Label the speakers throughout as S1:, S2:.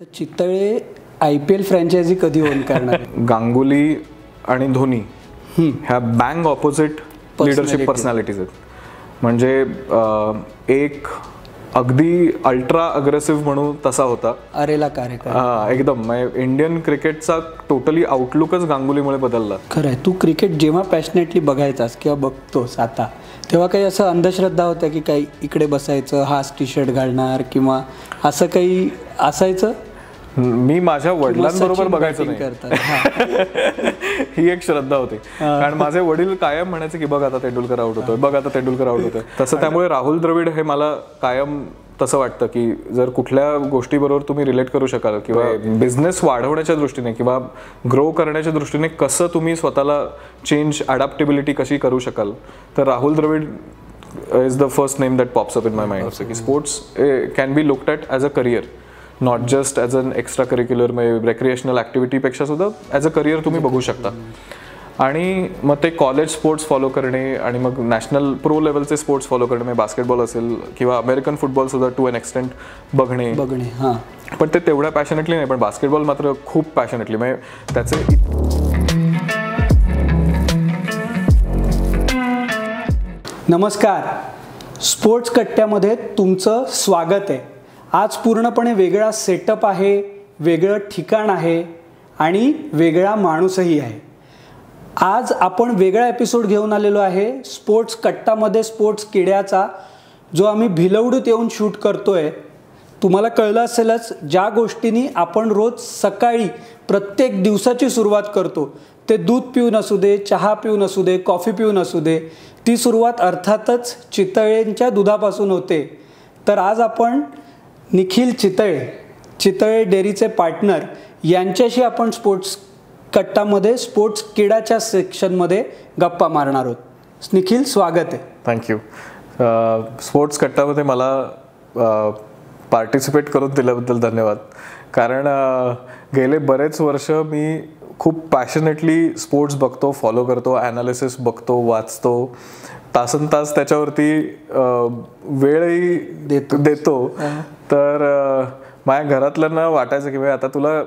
S1: Chitale IPL franchise कधी on करणार आहे?
S2: गांगुली आणि धोनी ह्या बँग ऑपोजिट लीडरशिप पर्सनॅलिटीज आहेत. म्हणजे एक अगदी अल्ट्रा अग्रेसिव्ह म्हणून तसा होता,
S1: अरेला कार्यक्रम
S2: एकदम. इंडियन क्रिकेटचा टोटली आउटलुकच गांगुलीमुळे बदलला.
S1: खरं आहे. तू क्रिकेट जेव्हा पॅशनेटली बघायचास किंवा बघतोस आता, तेव्हा काही असं अंधश्रद्धा होत्या की काही इकडे बसायचं, हाच टी शर्ट घालणार किंवा असं काही असायचं?
S2: मी माझ्या वडिलांबरोबर बघायचं नाही ही एक श्रद्धा होती. कारण माझे वडील कायम म्हणायचे की बघ आता तेंडुलकर आउट होतोय, बघ आता तेंडुलकर आउट होतोय. तसं त्यामुळे राहुल द्रविड हे मला कायम तसं वाटतं की जर कुठल्या गोष्टीबरोबर तुम्ही रिलेट करू शकाल किंवा बिझनेस वाढवण्याच्या दृष्टीने किंवा ग्रो करण्याच्या दृष्टीने कसं तुम्ही स्वतःला चेंज अडॅप्टेबिलिटी कशी करू शकाल, तर Rahul Dravid is the first name that pops up in my mind. की sports can be looked at as a career, not just as an extracurricular recreational ॲक्टिव्हिटीपेक्षा सुद्धा ॲज अ करियर तुम्ही बघू शकता. आणि मग ते कॉलेज स्पोर्ट्स फॉलो करणे आणि मग नॅशनल प्रो लेवलचे स्पोर्ट्स फॉलो करणे, म्हणजे बास्केटबॉल असेल किंवा अमेरिकन फुटबॉल सुद्धा टू एन एक्सटेंट बघणे.
S1: हां,
S2: पण ते तेवढ्या पॅशनेटली नाही, पण बास्केटबॉल मात्र खूप पॅशनेटली. म्हणजे त्याचे
S1: नमस्कार, स्पोर्ट्स कट्ट्यामध्ये तुमचं स्वागत आहे. आज पूर्णपणे वेगळा सेटअप आहे, वेगळं ठिकाण आहे आणि वेगळा माणूसही आहे. आज आपण वेगळा एपिसोड घेऊन आलेलो आहे स्पोर्ट्स कट्टामध्ये स्पोर्ट्स किड्याचा, जो आम्ही भिलवडीत येऊन शूट करतोय. तुम्हाला कळलं असेलच, ज्या गोष्टींनी आपण रोज सकाळी प्रत्येक दिवसाची सुरुवात करतो, ते दूध पिऊन असू दे, चहा पिऊन असू दे, कॉफी पिऊन असू दे, ती सुरुवात अर्थातच चितळेंच्या दुधापासून होते. तर आज आपण निखिल चितळे डेअरीचे पार्टनर यांच्याशी आपण स्पोर्ट्स कट्टामध्ये स्पोर्ट्स किडाच्या सेक्शनमध्ये गप्पा मारणार आहोत. निखिल, स्वागत आहे.
S2: थँक्यू. स्पोर्ट्स कट्टामध्ये मला पार्टिसिपेट करून दिल्याबद्दल धन्यवाद. कारण गेले बरेच वर्ष मी खूप पॅशनेटली स्पोर्ट्स बघतो, फॉलो करतो, ॲनालिसिस बघतो, वाचतो, तासन तास त्याच्यावरती वेळही देतो. तर माझ्या घरातल्यांना वाटायचं की आता तुला,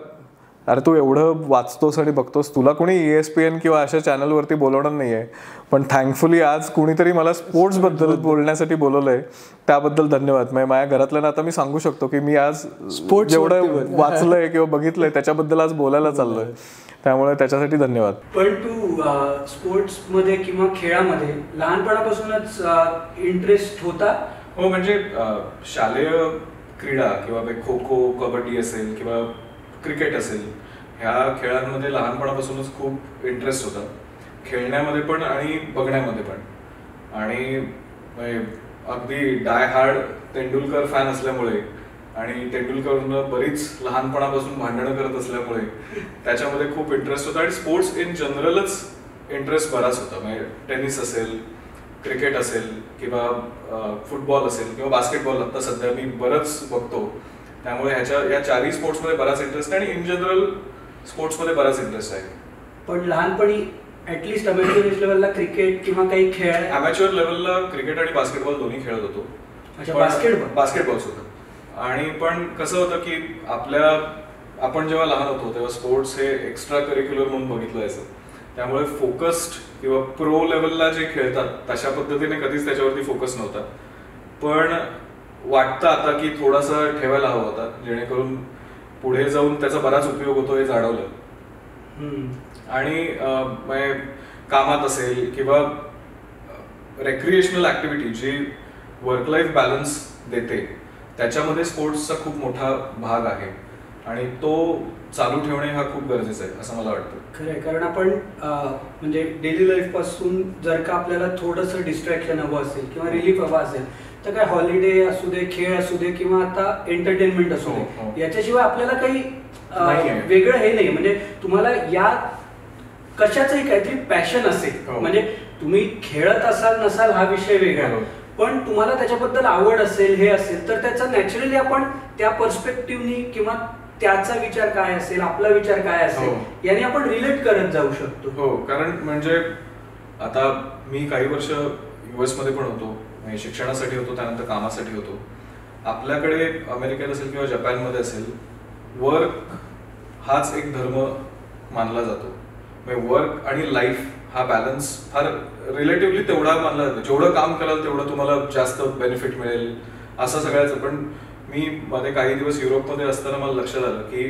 S2: अरे तू एवढं वाचतोस आणि बघतोस, तुला कोणी ESPN किंवा अशा चॅनलवरती बोलवणार नाही आहे. पण थँकफुली आज कुणीतरी मला स्पोर्ट्सबद्दल बोलण्यासाठी बोलवलं आहे, त्याबद्दल धन्यवाद. माझ्या घरातल्यांना आता मी सांगू शकतो की मी आज स्पोर्ट्स जेवढं वाचलंय किंवा बघितलंय त्याच्याबद्दल आज बोलायला चाललोय, त्यामुळे त्याच्यासाठी धन्यवाद.
S1: पण तू स्पोर्ट्समध्ये किंवा खेळामध्ये लहानपणापासूनच इंटरेस्ट होता?
S2: हो, म्हणजे शालेय क्रीडा किंवा खो खो, कबड्डी असेल किंवा क्रिकेट असेल, ह्या खेळांमध्ये लहानपणापासूनच खूप इंटरेस्ट होता, खेळण्यामध्ये पण आणि बघण्यामध्ये पण. आणि अगदी डाय हार्ड तेंडुलकर फॅन असल्यामुळे आणि तेंडुलकरनं बरीच लहानपणापासून भांडणं करत असल्यामुळे त्याच्यामध्ये खूप इंटरेस्ट होता. आणि स्पोर्ट्स इन जनरलच इंटरेस्ट बराच होता. म्हणजे टेनिस असेल, क्रिकेट असेल किंवा फुटबॉल असेल किंवा बास्केटबॉल आता सध्या मी बरंच बघतो, त्यामुळे या चारही स्पोर्ट्समध्ये बराच इंटरेस्ट आहे आणि इन जनरल स्पोर्ट्समध्ये बराच इंटरेस्ट आहे.
S1: पण लहानपणी ऍटलिस्ट अमेच्युअर लेवलला क्रिकेट किंवा काही खेळ?
S2: अमेच्युअर लेवलला क्रिकेट आणि बास्केटबॉल दोन्ही खेळत होतो. बास्केटबॉल सुद्धा. आणि पण कसं होतं की आपण जेव्हा लहान होतो तेव्हा स्पोर्ट्स हे एक्स्ट्रा करिक्युलर म्हणून बघितलं जायचं, त्यामुळे फोकस्ड किंवा प्रो लेवलला जे खेळतात तशा पद्धतीने कधीच त्याच्यावरती फोकस नव्हता. पण वाटतं आता की थोडासा ठेवायला हवा होता, जेणेकरून पुढे जाऊन त्याचा बराच उपयोग होतो हे जाणवलं. आणि कामात असेल किंवा रेक्रिएशनल ऍक्टिव्हिटी जी वर्क लाईफ बॅलन्स देते, त्याच्यामध्ये स्पोर्ट्सचा खूप मोठा भाग आहे आणि तो चालू ठेवणे हा खूप गरजेचा आहे असं मला वाटतं.
S1: खरं आहे. कारण आपण म्हणजे डेली लाईफ पासून जर का आपल्याला थोडंसं डिस्ट्रॅक्शन हवं असेल किंवा रिलीफ हवा असेल, तर काय हॉलिडे असू दे, खेळ असू दे किंवा आता एंटरटेनमेंट असू दे, याच्याशिवाय आपल्याला काही वेगळं हे नाही. म्हणजे तुम्हाला या कशाचंही काहीतरी पॅशन असेल, म्हणजे तुम्ही खेळत असाल नसाल हा विषय वेगळा, पण तुम्हाला त्याच्याबद्दल आवड असेल, हे असेल, तर त्याचा नॅचरली आपण त्या पर्स्पेक्टिव्हनी किंवा त्याचा विचार काय असेल, आपला विचार काय असेल, याने आपण रिलेट करत जाऊ शकतो.
S2: हो, कारण म्हणजे आता मी काही वर्ष US मध्ये पण होतो, शिक्षणासाठी होतो, त्यानंतर कामासाठी होतो. आपल्याकडे अमेरिकेत असेल किंवा जपानमध्ये असेल, वर्क हाच एक धर्म मानला जातो. म्हणजे वर्क आणि लाईफ हा बॅलन्स फार रिलेटिव्हली तेवढा मानला जातो. जेवढं काम कराल तेवढं तुम्हाला जास्त बेनिफिट मिळेल असं सगळ्याचं. पण मी मध्ये काही दिवस युरोपमध्ये असताना मला लक्षात आलं की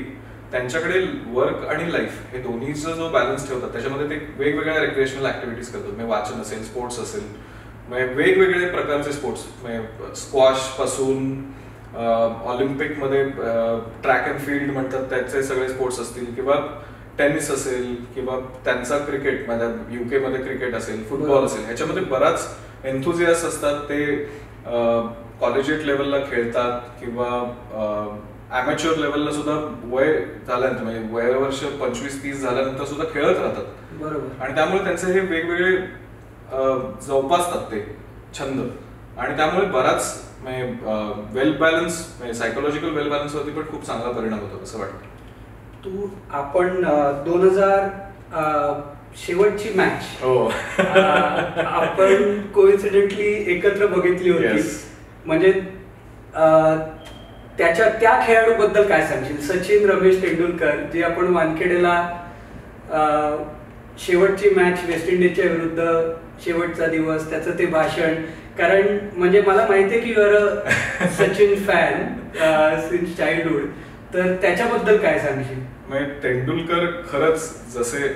S2: त्यांच्याकडे वर्क आणि लाईफ हे दोन्हीचा जो बॅलन्स ठेवतात त्याच्यामध्ये ते वेगवेगळ्या रिक्रिएशनल ऍक्टिव्हिटीज करतात. म्हणजे वाचन असेल, स्पोर्ट्स असेल, म्हणजे वेगवेगळे प्रकारचे स्पोर्ट्स, म्हणजे स्क्वॉश पासून ऑलिम्पिकमध्ये ट्रॅक अँड फील्ड म्हणतात त्याचे सगळे स्पोर्ट्स असतील, किंवा टेनिस असेल, किंवा त्यांचा क्रिकेट, म्हणजे युके मध्ये क्रिकेट असेल, फुटबॉल असेल, ह्याच्यामध्ये बराच एन्थुझियास्ट असतात. ते कॉलेजिएट लेवलला खेळतात किंवा ॲमेच्युअर लेवलला सुद्धा वय झाल्यानंतर, म्हणजे वयवर्ष 25-30 झाल्यानंतर सुद्धा खेळत राहतात.
S1: बरोबर.
S2: आणि त्यामुळे त्यांचे हे वेगवेगळे जोपासतात ते छंद, आणि त्यामुळे बराच वेल बॅलन्स, म्हणजे सायकोलॉजिकल वेल बॅलन्स वरती पण खूप चांगला परिणाम होतो असं वाटतं.
S1: आपण 2000 शेवटची मॅच आपण कोइन्सिडेंटली एकत्र बघितली होती. म्हणजे त्या खेळाडूबद्दल काय सांगशील? सचिन रमेश तेंडुलकर, जे आपण वानखेडेला शेवटची मॅच वेस्ट इंडिजच्या विरुद्ध, शेवटचा दिवस, त्याचं ते भाषण. कारण म्हणजे मला माहितीये की you're a Sachin fan since childhood, तर त्याच्याबद्दल काय सांगशील?
S2: म्हणजे तेंडुलकर खरंच जसे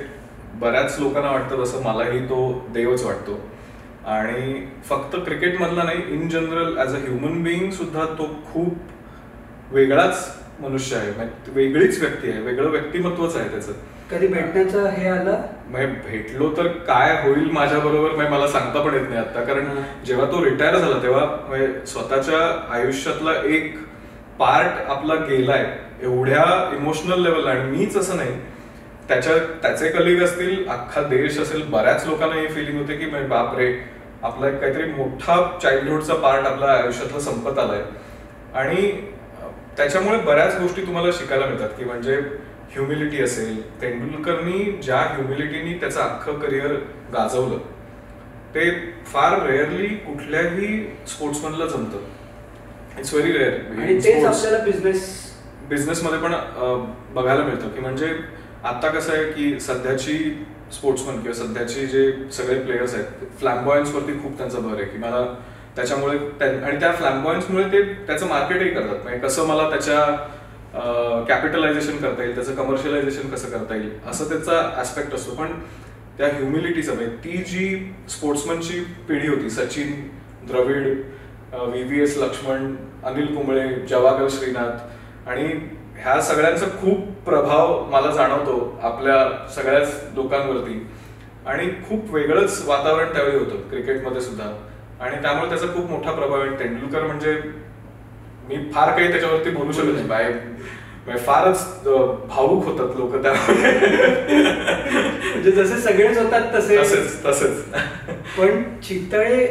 S2: बऱ्याच लोकांना वाटतं तसं मलाही तो देवच वाटतो. आणि फक्त क्रिकेट मधला नाही, in general as a human being सुद्धा तो खूप वेगळाच मनुष्य आहे. म्हणजे वेगळीच व्यक्ती आहे, वेगळं व्यक्तिमत्वच आहे त्याचं.
S1: कधी भेटण्याचं हे आलं?
S2: म्हणजे भेटलो तर काय होईल माझ्या बरोबर मला सांगता पण येत नाही आता. कारण जेव्हा तो रिटायर झाला तेव्हा स्वतःच्या आयुष्यातला एक पार्ट आपला गेलाय एवढ्या इमोशनल लेवलला. आणि मीच असं नाही, त्याचे कलिग असतील, अख्खा देश असेल, बऱ्याच लोकांना ही फिलिंग होते की बापरे, आपला काहीतरी मोठा चाइल्डहुडचा पार्ट आपल्या आयुष्यातला संपत आलाय. आणि त्याच्यामुळे बऱ्याच गोष्टी तुम्हाला शिकायला मिळतात. की म्हणजे ह्युमिलिटी असेल, तेंडुलकरनी ज्या ह्युमिलिटीनी त्याचं अख्खं करिअर गाजवलं ते फार रेअरली कुठल्याही स्पोर्ट्समनला जमतं. It's very rare.
S1: आणि तेच आपल्याला
S2: बिझनेसमध्ये पण बघायला मिळतं. की म्हणजे आता कसं आहे की सध्याची स्पोर्ट्समन किंवा सध्याचे जे सगळे प्लेयर्स आहेत, फ्लॅम्बॉयन्स वरती खूप त्यांचा भर आहे. की मला त्याच्यामुळे, आणि त्या फ्लॅम्बॉयन्समुळे ते त्याचं मार्केटही करतात. म्हणजे कसं मला त्याच्या कॅपिटलायझेशन करता येईल, त्याचं कमर्शियलायझेशन कसं करता येईल, असं त्याचा ऍस्पेक्ट असतो. पण त्या ह्युमिलिटीचा, ती जी स्पोर्ट्समनची पिढी होती, सचिन, द्रविड, VVS लक्ष्मण, अनिल कुंबळे, जवाहर श्रीनाथ, आणि ह्या सगळ्यांचा खूप प्रभाव मला जाणवतो आपल्या सगळ्याच लोकांवरती. आणि खूप वेगळंच वातावरण त्यावेळी होतं क्रिकेटमध्ये सुद्धा. आणि त्यामुळे त्याचा खूप मोठा प्रभाव आहे. तेंडुलकर म्हणजे मी फार काही त्याच्यावरती बोलू शकत नाही. फारच भावुक होतात लोक त्यामुळे.
S1: म्हणजे जसे सगळेच होतात
S2: तसेच.
S1: पण चितळे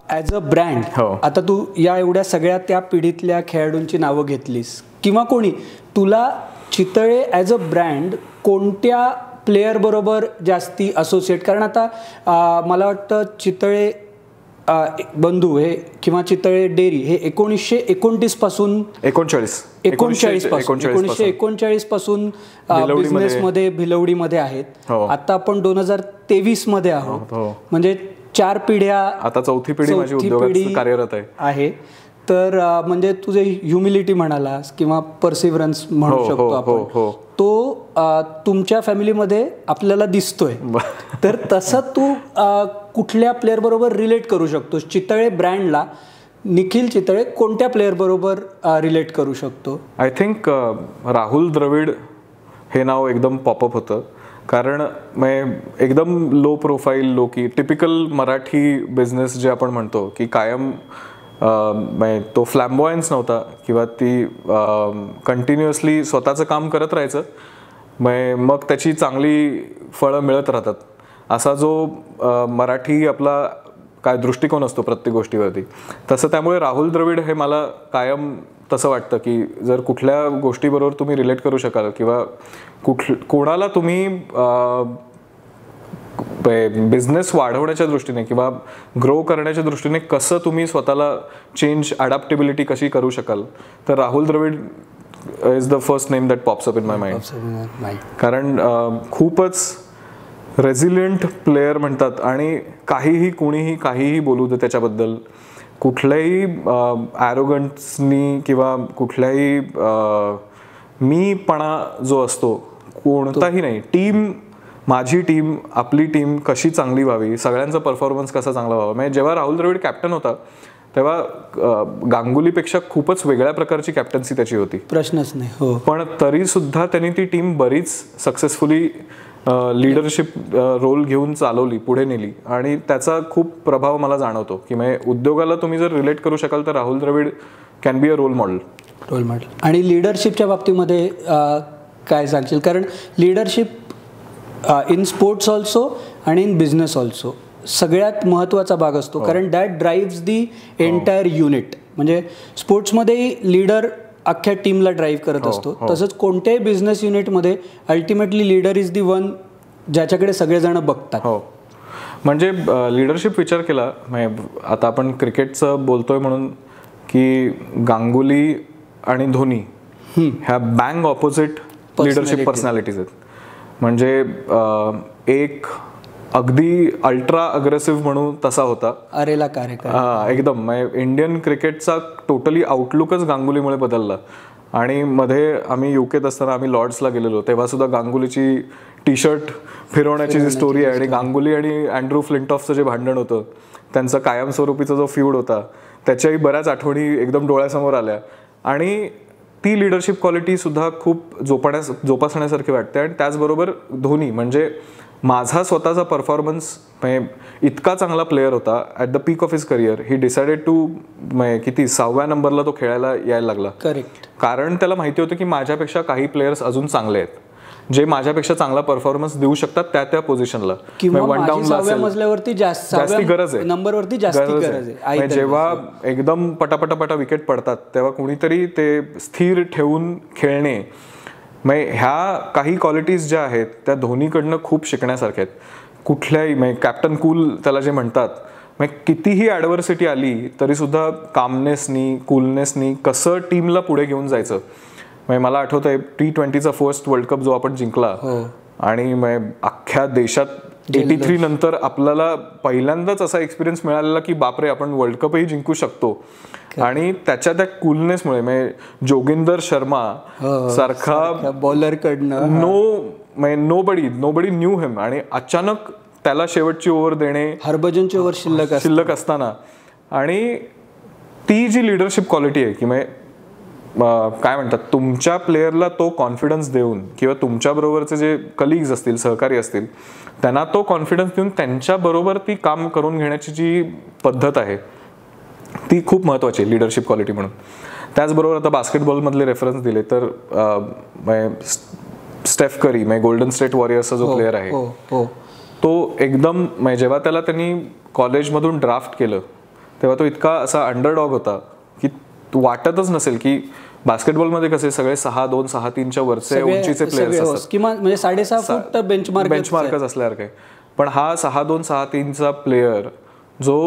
S1: ऍज अ ब्रँड, आता तू या एवढ्या सगळ्या त्या पिढीतल्या खेळाडूंची नावं घेतलीस, किंवा कोणी तुला चितळे ऍज अ ब्रँड कोणत्या प्लेयर बरोबर जास्ती असोसिएट? कारण आता मला वाटतं चितळे बंधू हे किंवा चितळे डेअरी हे 1929 पासून 1939 पासून बिझनेसमध्ये भिलवडीमध्ये आहेत. आता आपण 2023 मध्ये आहोत. म्हणजे 4 पिढ्या,
S2: आता चौथी पिढी माझी उद्योगात कार्यरत आहे.
S1: तर म्हणजे तुझे ह्युमिलिटी म्हणालास किंवा परसिव्हरन्स म्हणू शकतो आपण, तो तुमच्या फॅमिलीमध्ये आपल्याला दिसतोय. तर तसं तू कुठल्या प्लेअर बरोबर रिलेट करू शकतोस? चितळे ब्रँडला निखिल चितळे कोणत्या प्लेअर बरोबर रिलेट करू शकतो?
S2: आय थिंक राहुल द्रविड हे नाव एकदम पॉपअप होतं. कारण एकदम लो प्रोफाईल, की टिपिकल मराठी बिझनेस जे आपण म्हणतो की कायम तो फ्लॅम्बॉयन्स नव्हता, किंवा ती कंटिन्युअसली स्वतःचं काम करत राहायचं, मग त्याची चांगली फळं मिळत राहतात, असा जो मराठी आपला काय दृष्टिकोन असतो प्रत्येक गोष्टीवरती, तसं त्यामुळे राहुल द्रविड हे मला कायम तसं वाटतं की जर कुठल्या गोष्टीबरोबर तुम्ही रिलेट करू शकाल किंवा कोणाला तुम्ही बिझनेस वाढवण्याच्या दृष्टीने किंवा ग्रो करण्याच्या दृष्टीने कसं तुम्ही स्वतःला चेंज, अडॅप्टेबिलिटी कशी करू शकाल, तर Rahul Dravid is the first name that pops up in my mind. कारण खूपच रेझिलियंट प्लेयर म्हणतात आणि काहीही कुणीही काहीही बोलू दे त्याच्याबद्दल, कुठल्याही ॲरोगन्सनी किंवा कुठल्याही मीपणा जो असतो कोणताही नाही. टीम, माझी टीम, आपली टीम कशी चांगली व्हावी, सगळ्यांचा परफॉर्मन्स कसा चांगला व्हावा. म्हणजे जेव्हा राहुल द्रविड कॅप्टन होता तेव्हा गांगुलीपेक्षा खूपच वेगळ्या प्रकारची कॅप्टन्सी त्याची होती,
S1: प्रश्नच नाही. हो,
S2: पण तरी सुद्धा त्यांनी ती टीम बरीच सक्सेसफुली लीडरशिप रोल घेऊन चालवली, पुढे नेली आणि त्याचा खूप प्रभाव मला जाणवतो. की म्हणजे उद्योगाला तुम्ही जर रिलेट करू शकाल तर Rahul Dravid can be a role model.
S1: आणि लिडरशिपच्या बाबतीमध्ये काय सांगशील? कारण लिडरशिप इन स्पोर्ट्स ऑल्सो आणि इन बिझनेस ऑल्सो सगळ्यात महत्त्वाचा भाग असतो. कारण that drives the entire unit. म्हणजे स्पोर्ट्समध्येही लीडर अख्ख्या टीमला ड्राईव्ह करत असतो, तसंच कोणत्याही बिझनेस युनिटमध्ये ultimately leader is the one ज्याच्याकडे सगळेजण बघतात.
S2: हो, म्हणजे लिडरशिप विचार केला आता आपण क्रिकेटचं बोलतोय म्हणून की गांगुली आणि धोनी ह्या बँग ऑपोजिट लिडरशिप पर्सनॅलिटीज आहेत. म्हणजे एक अगदी अल्ट्रा अग्रेसिव्ह म्हणून तसा होता,
S1: अरेला कार्यक्रम
S2: एकदम. इंडियन क्रिकेटचा टोटली आउटलुकच गांगुलीमुळे बदलला. आणि मध्ये आम्ही युकेत असताना आम्ही लॉर्ड्सला गेलेलो, तेव्हा सुद्धा गांगुलीची टी शर्ट फिरवण्याची जी स्टोरी आहे आणि गांगुली आणि अँड्रू फ्लिंटॉफचं जे भांडण होतं, त्यांचा कायमस्वरूपीचा जो फ्यूड होता, त्याच्याही बऱ्याच आठवणी एकदम डोळ्यासमोर आल्या. आणि ती लिडरशिप क्वालिटी सुद्धा खूप जोपासण्यासारखी वाटते. आणि त्याचबरोबर धोनी म्हणजे माझा स्वतःचा परफॉर्मन्स इतका चांगला प्लेयर होता at the peak of his career, he decided to किती 6व्या नंबरला तो खेळायला यायला लागला.
S1: करेक्ट.
S2: कारण त्याला माहिती होतं की माझ्यापेक्षा काही प्लेयर्स अजून चांगले आहेत, जे माझ्यापेक्षा चांगला परफॉर्मन्स देऊ शकतात त्या पोझिशनला.
S1: वन डाऊनला मजल्यावरती
S2: जास्ती गरज आहे,
S1: नंबरवरती जास्ती गरज आहे.
S2: जेव्हा एकदम पटापटा विकेट पडतात तेव्हा कुणीतरी ते स्थिर ठेवून खेळणे, ह्या काही क्वालिटीज ज्या आहेत त्या धोनीकडनं खूप शिकण्यासारख्या आहेत. कुठल्याही कॅप्टन कूल त्याला जे म्हणतात, कितीही ॲडव्हर्सिटी आली तरी सुद्धा कामनेसनी, कूलनेसनी कसं टीमला पुढे घेऊन जायचं. मला आठवत आहे T20चा फर्स्ट वर्ल्ड कप जो आपण जिंकला आणि अख्ख्या देशात 83 नंतर आपल्याला पहिल्यांदाच असा एक्सपिरियन्स मिळालेला की बापरे आपण वर्ल्ड कपही जिंकू शकतो. आणि त्याच्या त्या कूलनेसमुळे जोगिंदर शर्मा सारखा
S1: बॉलरकडनं
S2: नोबडी न्यू हिम आणि अचानक त्याला शेवटची ओव्हर देणे,
S1: हरभजनची ओव्हर शिल्लक
S2: असताना. आणि ती जी लिडरशिप क्वालिटी आहे की काय म्हणतात, तुमच्या प्लेयरला तो कॉन्फिडन्स देऊन किंवा तुमच्याबरोबरचे जे कलिग्स असतील, सहकारी असतील, त्यांना तो कॉन्फिडन्स देऊन त्यांच्याबरोबर ती काम करून घेण्याची जी पद्धत आहे ती खूप महत्त्वाची आहे लिडरशिप क्वालिटी म्हणून. त्याचबरोबर आता बास्केटबॉलमधले रेफरन्स दिले तर स्टेफ करी गोल्डन स्टेट वॉरियर्सचा जो प्लेअर आहे तो एकदम जेव्हा त्यांनी कॉलेजमधून ड्राफ्ट केलं तेव्हा तो इतका असा अंडरडॉग होता की वाटतच नसेल की बास्केटबॉलमध्ये कसे सगळे 6'2", 6'3" वरचे उंचीचे प्लेयर्स असतात,
S1: किंवा 6.5 फूट
S2: बेंचमार्कच असल्यासारखे. पण हा 6'2", 6'3" प्लेयर जो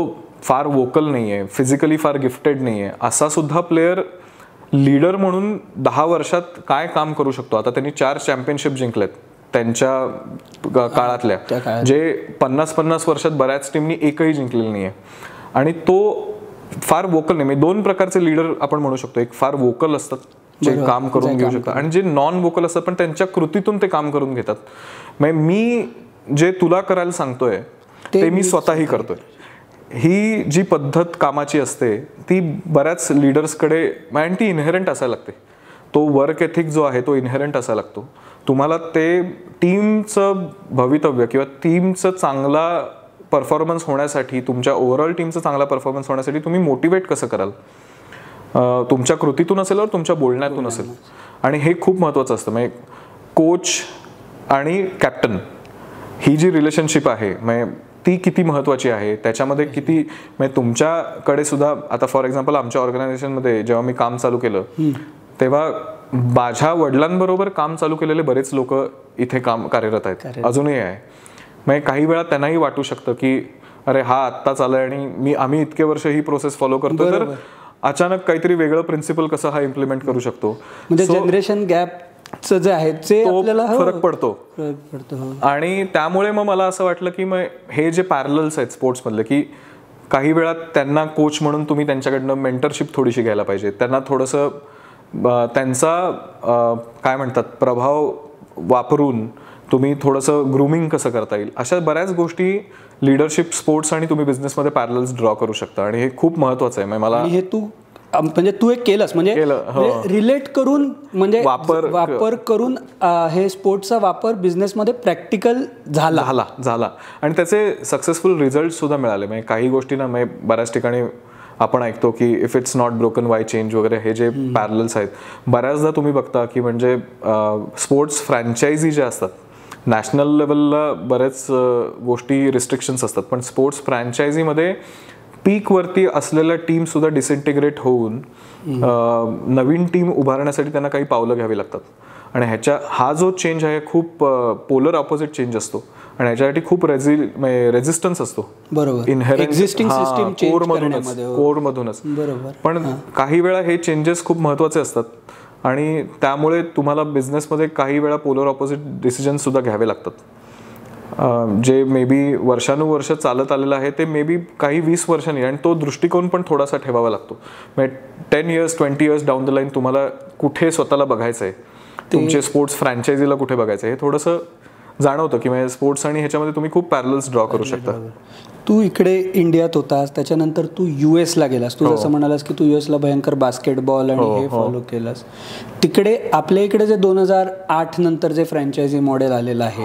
S2: फार वोकल नाहीये, फिजिकली फार गिफ्टेड नाहीये, असा सुद्धा प्लेयर लीडर म्हणून 10 वर्षात काय काम करू शकतो. आता त्यांनी 4 चॅम्पियनशिप जिंकल्यात त्यांच्या काळातल्या, जे 50-50 वर्षात बऱ्याच टीमनी एकही जिंकलेली नाहीये. आणि तो फार वोकल नाही. 2 प्रकारचे लीडर आपण म्हणू शकतो. एक फार वोकल असतात जे काम करून घेऊ शकतात आणि जे नॉन वोकल असतात पण त्यांच्या कृतीतून ते काम करून घेतात. मी जे तुला करायला सांगतोय ते मी स्वतःही करतोय. ही जी पद्धत कामाची असते ती बऱ्याच लीडर्सकडे आणि ती इनहेरंट असायला लागते. तो वर्क एथिक जो आहे तो इनहेरंट असायला लागतो. तुम्हाला ते टीमचं भवितव्य किंवा टीमचं चांगला परफॉर्मन्स होण्यासाठी, तुमच्या ओव्हरऑल टीमचा चांगला परफॉर्मन्स होण्यासाठी तुम्ही मोटिवेट कसं कराल, तुमच्या कृतीतून असेल और तुमच्या बोलण्यातून असेल. आणि हे खूप महत्त्वाचं असतं. कोच आणि कॅप्टन ही जी रिलेशनशिप आहे ती किती महत्त्वाची आहे, त्याच्यामध्ये किती तुमच्याकडे सुद्धा. आता फॉर एक्झाम्पल आमच्या ऑर्गनायझेशनमध्ये जेव्हा मी काम चालू केलं तेव्हा माझ्या वडिलांबरोबर काम चालू केलेले बरेच लोक इथे कार्यरत आहेत, अजूनही आहे. काही वेळा त्यांनाही वाटू शकतं की अरे हा आत्ताच आलाय आणि आम्ही इतके वर्ष ही प्रोसेस फॉलो करतो, तर अचानक काहीतरी वेगळं प्रिन्सिपल कसं हा इम्प्लिमेंट करू शकतो.
S1: म्हणजे जनरेशन गॅपचं जे आहे ते आपल्याला
S2: फरक पडतो. आणि त्यामुळे मग मला असं वाटलं की मग हे जे पॅरलल्स आहेत स्पोर्ट्समधले, की काही वेळा त्यांना कोच म्हणून तुम्ही त्यांच्याकडनं मेंटरशिप थोडीशी घ्यायला पाहिजे. त्यांना थोडंसं त्यांचा काय म्हणतात प्रभाव वापरून तुम्ही थोडंसं ग्रूमिंग कसं करता येईल, अशा बऱ्याच गोष्टी लीडरशिप, स्पोर्ट्स आणि तुम्ही बिझनेसमध्ये पॅरलल्स ड्रॉ करू शकता. आणि हे खूप महत्वाचं आहे. मला
S1: हे तू एक केलंस म्हणजे रिलेट करून, म्हणजे वापर करून हे स्पोर्ट्सचा वापर बिझनेसमध्ये प्रॅक्टिकल
S2: झाला आणि त्याचे सक्सेसफुल रिझल्ट सुद्धा मिळाले. म्हणजे काही गोष्टींना बऱ्याच ठिकाणी आपण ऐकतो की if it's not broken Y change वगैरे, हे जे पॅरलल्स आहेत बऱ्याचदा तुम्ही बघता की म्हणजे स्पोर्ट्स फ्रँचायझी ज्या असतात, नॅशनल लेवलला बऱ्याच गोष्टी रिस्ट्रिक्शन्स असतात, पण स्पोर्ट्स फ्रँचायझीमध्ये पीकवरती असलेल्या टीम सुद्धा डिसइंटिग्रेट होऊन नवीन टीम उभारण्यासाठी त्यांना काही पावलं घ्यावी लागतात. आणि हा जो चेंज आहे खूप पोलर ऑपोजिट चेंज असतो आणि ह्याच्यासाठी खूप रेझिस्टन्स असतो.
S1: बरोबर,
S2: एक्झिस्टिंग सिस्टीम कोरमधूनच. पण काही वेळा हे चेंजेस खूप महत्वाचे असतात आणि त्यामुळे तुम्हाला बिझनेसमध्ये काही वेळा पोलर ऑपोजिट डिसिजन सुद्धा घ्यावे लागतात. जे मे बी वर्षानुवर्ष चालत आलेलं आहे ते मे बी काही 20 वर्षांनी, आणि तो दृष्टिकोन पण थोडासा ठेवावा लागतो. म्हणजे 10 years 20 years down the line तुम्हाला कुठे स्वतःला बघायचं आहे, तुमचे स्पोर्ट्स फ्रँचायझीला कुठे बघायचं आहे, हे थोडंसं जाणवतं की म्हणजे स्पोर्ट्स आणि ह्याच्यामध्ये तुम्ही खूप पॅरलल्स ड्रॉ करू शकता.
S1: तू इकडे इंडियात होतास, त्याच्यानंतर तू US ला गेलास. तू जसं म्हणालास की तू US ला भयंकर बास्केटबॉल आणि हे फॉलो केलास. तिकडे आपल्या इकडे जे 2008 नंतर जे फ्रँचायझी मॉडेल आलेलं आहे,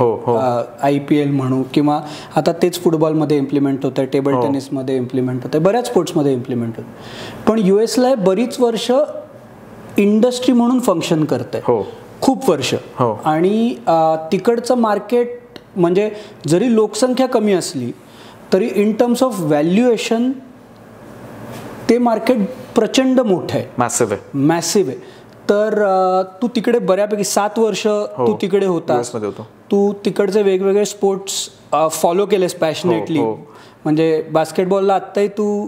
S1: IPL म्हणू किंवा आता तेच फुटबॉलमध्ये इम्प्लिमेंट होत आहे, टेबल टेनिसमध्ये इम्प्लिमेंट होत आहे, बऱ्याच स्पोर्ट्समध्ये इम्प्लिमेंट होत आहे. पण US ला बरीच वर्ष इंडस्ट्री म्हणून फंक्शन करत आहे, खूप वर्ष. आणि तिकडचं मार्केट म्हणजे जरी लोकसंख्या कमी असली तरी इन टर्म्स ऑफ व्हॅल्युएशन ते मार्केट प्रचंड मोठं आहे, मॅसिव्ह आहे. तर तू तिकडे बऱ्यापैकी 7 वर्ष तू तिकडे होतास. तू तिकडचे वेगवेगळे स्पोर्ट्स फॉलो केलेस पॅशनेटली. म्हणजे बास्केटबॉलला आत्ताही तू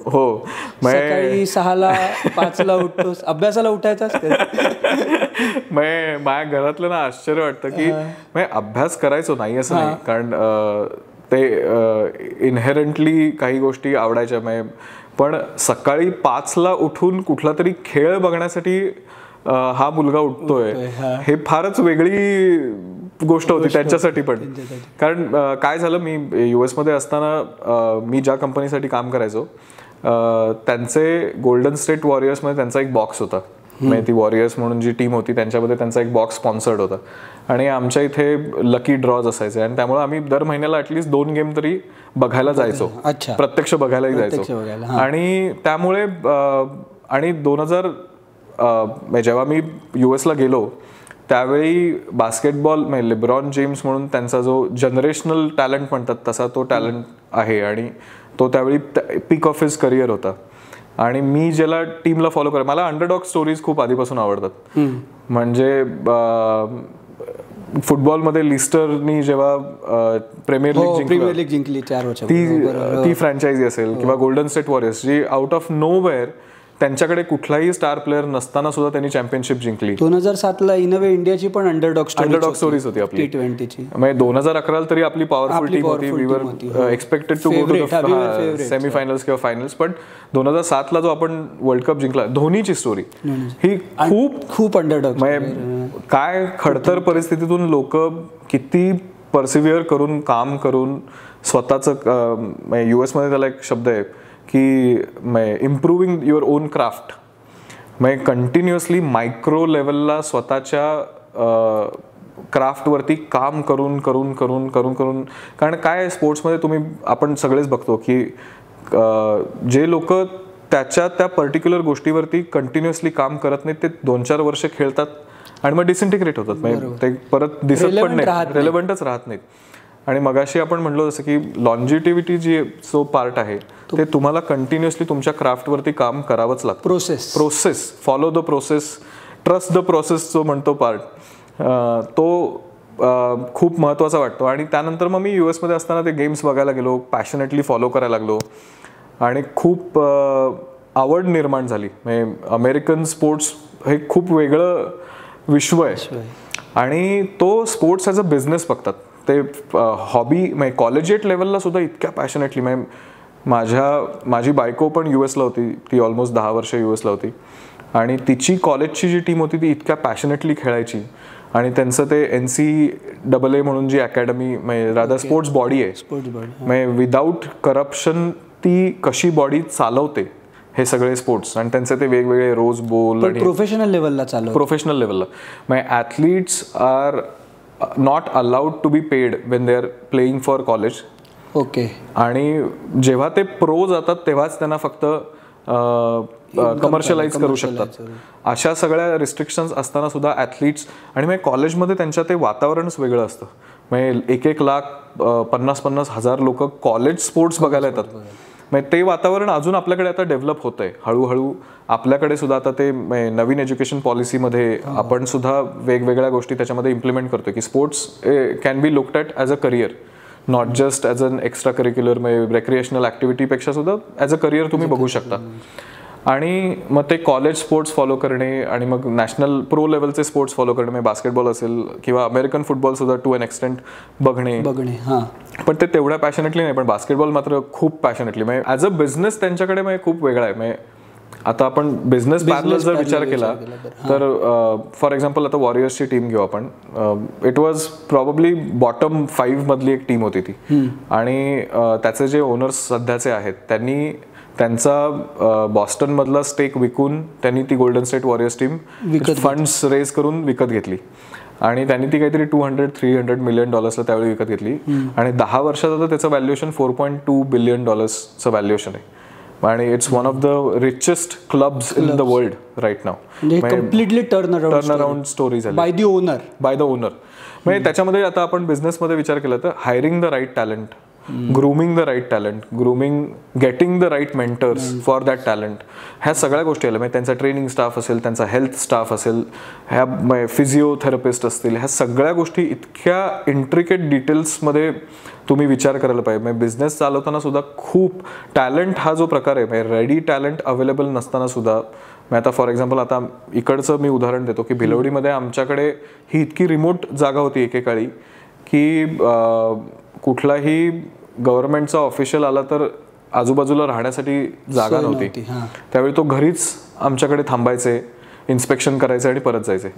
S1: सकाळी 6ला 5ला उठतोस, अभ्यासाला उठायचास.
S2: माझ्या घरातलं ना आश्चर्य वाटतं की अभ्यास करायचो नाही असं नाही, कारण ते इनहेरंटली काही गोष्टी आवडायच्या. पण सकाळी 5ला उठून कुठला तरी खेळ बघण्यासाठी हा मुलगा उठतोय, हे फारच वेगळी गोष्ट होती त्यांच्यासाठी पण. कारण काय झालं, मी US मध्ये असताना मी ज्या कंपनीसाठी काम करायचो त्यांचे गोल्डन स्टेट वॉरियर्स मध्ये त्यांचा एक बॉक्स होता. ती वॉरियर्स म्हणून जी टीम होती त्यांच्यामध्ये त्यांचा एक बॉक्स स्पॉन्सर्ड होता आणि आमच्या इथे लकी ड्रॉज असायचे आणि त्यामुळे आम्ही दर महिन्याला ॲटलिस्ट 2 गेम तरी बघायला जायचो, प्रत्यक्ष बघायलाही जायचो. आणि त्यामुळे आणि 2000 जेव्हा मी US ला गेलो त्यावेळी बास्केटबॉल लेब्रॉन जेम्स म्हणून त्यांचा जो जनरेशनल टॅलेंट म्हणतात तसा तो टॅलेंट आहे आणि तो त्यावेळी पीक ऑफ हिज करिअर होता. आणि मी ज्याला टीमला फॉलो करायला, मला अंडरडॉग स्टोरीज खूप आधीपासून आवडतात. म्हणजे फुटबॉलमध्ये लिस्टरनी जेव्हा प्रीमियर लीग
S1: जिंकली 4 वर्ष,
S2: ती फ्रँचायझी असेल किंवा गोल्डन स्टेट वॉरियर्स जी आउट ऑफ नोवेअर त्यांच्याकडे कुठलाही स्टार प्लेअर नसताना सुद्धा त्यांनी चॅम्पियनशिप जिंकली.
S1: 2007ला इन अ वे इंडियाची पण अंडरडॉग
S2: स्टोरीज होती आपली
S1: T20ची.
S2: म्हणजे 2011 तरी आपली पॉवरफुल टीम होती. We were expected to go to the semifinals किंवा फायनल्स. पण 2007ला जो आपण वर्ल्ड कप जिंकला, धोनीची स्टोरी ही
S1: खूप अंडरडॉग.
S2: काय खडतर परिस्थितीतून लोक किती परसिव्हिअर करून काम करून स्वतःचं, US मध्ये त्याला एक शब्द आहे की इम्प्रूव्हिंग युअर ओन क्राफ्ट, म्हणजे कंटिन्युअसली मायक्रो लेवलला स्वतःच्या क्राफ्टवरती काम करून करून करून करून करून. कारण काय स्पोर्ट्समध्ये आपण सगळेच बघतो की जे लोक त्या पर्टिक्युलर गोष्टीवरती कंटिन्युअसली काम करत नाहीत ते 2-4 वर्ष खेळतात आणि मग डिसइंटिग्रेट होतात, म्हणजे ते परत दिसत पण नाही, रेलेव्हंटच राहत नाहीत. आणि मगाशी आपण म्हणलो जसं की लॉन्जिटिव्हिटी जो पार्ट आहे ते तुम्हाला कंटिन्युअसली तुमच्या क्राफ्टवरती काम करावंच लागतं. Process follow the process, trust the process जो म्हणतो पार्ट, तो खूप महत्त्वाचा वाटतो. आणि त्यानंतर मग मी US मध्ये असताना ते गेम्स बघायला गेलो, पॅशनेटली फॉलो करायला लागलो आणि खूप आवड निर्माण झाली. म्हणजे अमेरिकन स्पोर्ट्स हे खूप वेगळं विश्व आहे आणि तो स्पोर्ट्स ॲज अ बिझनेस बघतात ते. हॉबी म्हणजे कॉलेजिएट लेवलला सुद्धा इतक्या पॅशनेटली, म्हणजे माझी बायको पण US ला होती, ती ऑलमोस्ट 10 वर्ष US ला होती आणि तिची कॉलेजची जी टीम होती ती इतक्या पॅशनेटली खेळायची आणि त्यांचं ते NCAA म्हणून जी अकॅडमी म्हणजे रादर स्पोर्ट्स बॉडी आहे, म्हणजे विदाऊट करप्शन ती कशी बॉडी चालवते हे सगळे स्पोर्ट्स आणि त्यांचे ते वेगवेगळे रोज बोल आणि
S1: प्रोफेशनल लेवलला चालव.
S2: प्रोफेशनल लेवलला म्हणजे athletes are not allowed to be paid when they are playing for college.
S1: Okay.
S2: आणि जेव्हा ते प्रो जातात तेव्हाच त्यांना फक्त कमर्शियलाइज करू शकतात. अशा सगळ्या रिस्ट्रिक्शन्स असताना सुद्धा ॲथलीट्स आणि मग कॉलेजमध्ये त्यांच्या ते वातावरणच वेगळं असतं. म्हणजे 1-1 लाख 50-50 हजार लोक कॉलेज स्पोर्ट्स बघायला येतात. म्हणजे ते वातावरण अजून आपल्याकडे आता डेव्हलप होत आहे हळूहळू. आपल्याकडे सुद्धा आता ते नवीन एज्युकेशन पॉलिसीमध्ये आपण सुद्धा वेगवेगळ्या गोष्टी त्याच्यामध्ये इम्प्लिमेंट करतोय की sports can be looked at as a career, not just as an extracurricular recreational ॲक्टिव्हिटीपेक्षा सुद्धा ॲज अ करियर तुम्ही बघू शकता. आणि मग ते कॉलेज स्पोर्ट्स फॉलो करणे आणि मग नॅशनल प्रो लेवलचे स्पोर्ट्स फॉलो करणे, बास्केटबॉल असेल किंवा अमेरिकन फुटबॉल सुद्धा टू एन एक्सटेंट बघणे. पण ते तेवढ्या पॅशनेटली नाही, पण बास्केटबॉल मात्र खूप पॅशनेटली म्हणजे ॲज अ बिझनेस त्यांच्याकडे म्हणजे खूप वेगळा आहे. म्हणजे आता आपण बिझनेस पॅरलल जर विचार केला तर फॉर एक्झाम्पल आता वॉरियर्सची टीम घेऊ आपण. इट वॉज प्रॉबब्ली बॉटम 5 मधली एक टीम होती ती आणि त्याचे जे ओनर्स सध्याचे आहेत त्यांनी त्यांचा बॉस्टन मधला स्टेक विकून त्यांनी ती Golden State Warriors team funds raise करून विकत घेतली आणि त्यांनी ती काहीतरी $200-300 मिलियन त्यावेळी विकत घेतली आणि 10 वर्षात आता त्याचं व्हॅल्युएशन $4.2 बिलियन व्हॅल्युएशन आहे आणि it's one of the richest clubs in the world right now.
S1: Completely turn
S2: around story झाली बाय द ओनर. म्हणजे त्याच्यामध्ये आता आपण बिझनेसमध्ये विचार केला तर hiring the right talent, grooming the right talent, getting the right mentors for that talent, ह्या सगळ्या गोष्टी आल्या. म्हणजे त्यांचा ट्रेनिंग स्टाफ असेल, त्यांचा हेल्थ स्टाफ असेल, ह्या फिजिओथेरपिस्ट असतील, ह्या सगळ्या गोष्टी इतक्या इंट्रिकेट डिटेल्समध्ये तुम्ही विचार करायला पाहिजे. म्हणजे बिझनेस चालवताना सुद्धा खूप टॅलेंट हा जो प्रकार आहे, म्हणजे रेडी टॅलेंट अवेलेबल नसताना सुद्धा. मी आता फॉर एक्झाम्पल आता इकडचं मी उदाहरण देतो की भिलवडीमध्ये आमच्याकडे ही इतकी रिमोट जागा होती एकेकाळी की कुठलाही गव्हर्नमेंटचा ऑफिशियल आला तर आजूबाजूला राहण्यासाठी जागा नव्हती. त्यावेळी तो घरीच आमच्याकडे थांबायचे, इन्स्पेक्शन करायचे आणि परत जायचे.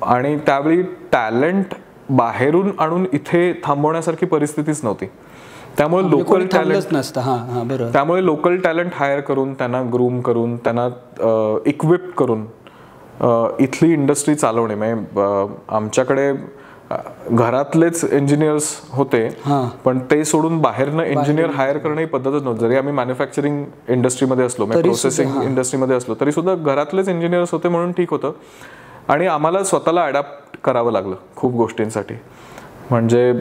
S2: आणि त्यावेळी टॅलेंट बाहेरून आणून इथे थांबवण्यासारखी परिस्थितीच नव्हती. त्यामुळे लोकल टॅलेंट नसतं. त्यामुळे लोकल टॅलेंट हायर करून त्यांना ग्रूम करून त्यांना इक्विप करून इथली इंडस्ट्री चालवणे. म्हणजे आमच्याकडे घरातलेच इंजिनियर्स होते पण ते सोडून बाहेरनं इंजिनियर हायर करणं ही पद्धतच नव्हती. जरी आम्ही मॅन्युफॅक्चरिंग इंडस्ट्रीमध्ये असलो, प्रोसेसिंग इंडस्ट्रीमध्ये असलो तरी सुद्धा घरातलेच इंजिनियर्स होते म्हणून ठीक होतं. आणि आम्हाला स्वतःला अडॅप्ट करावं लागलं खूप गोष्टींसाठी. म्हणजे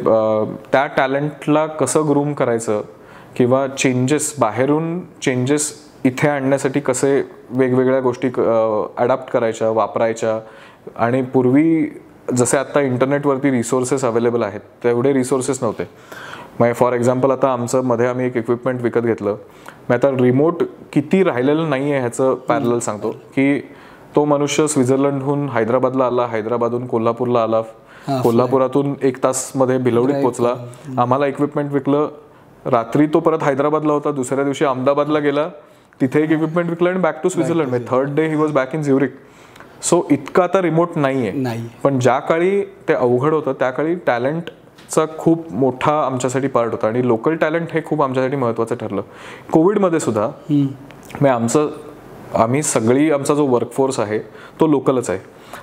S2: त्या टॅलेंटला कसं ग्रूम करायचं किंवा चेंजेस बाहेरून चेंजेस इथे आणण्यासाठी कसे वेगवेगळ्या गोष्टी अडॅप्ट करायच्या, वापरायच्या. आणि पूर्वी जसे आता इंटरनेटवरती रिसोर्सेस अवेलेबल आहेत तेवढे रिसोर्सेस नव्हते. म्हणजे फॉर एक्झाम्पल आता आमचं मध्ये आम्ही एक इक्विपमेंट विकत घेतलं. मग आता रिमोट किती राहिलेलं नाही आहे ह्याचं पॅरलल सांगतो की तो मनुष्य स्वित्झर्लंडहून हैदराबादला आला, हैदराबादहून कोल्हापूरला आला, कोल्हापुरातून 1 तासमध्ये भिलवडीत पोचला, आम्हाला इक्विपमेंट विकलं, रात्री तो परत हैदराबादला होता, दुसऱ्या दिवशी अहमदाबादला गेला, तिथे एक इक्विपमेंट विकलं आणि बॅक टू स्वित्झर्लंड. म्हणजे 3rd day he was back in Zurich. So इतकं आता रिमोट नाहीये. पण ज्या काळी ते अवघड होतं त्या काळी टॅलेंटचा खूप मोठा आमच्यासाठी पार्ट होता आणि लोकल टॅलेंट हे खूप आमच्यासाठी महत्त्वाचं ठरलं. कोविडमध्ये सुद्धा आमचा जो वर्कफोर्स आहे तो लोकलच आहे.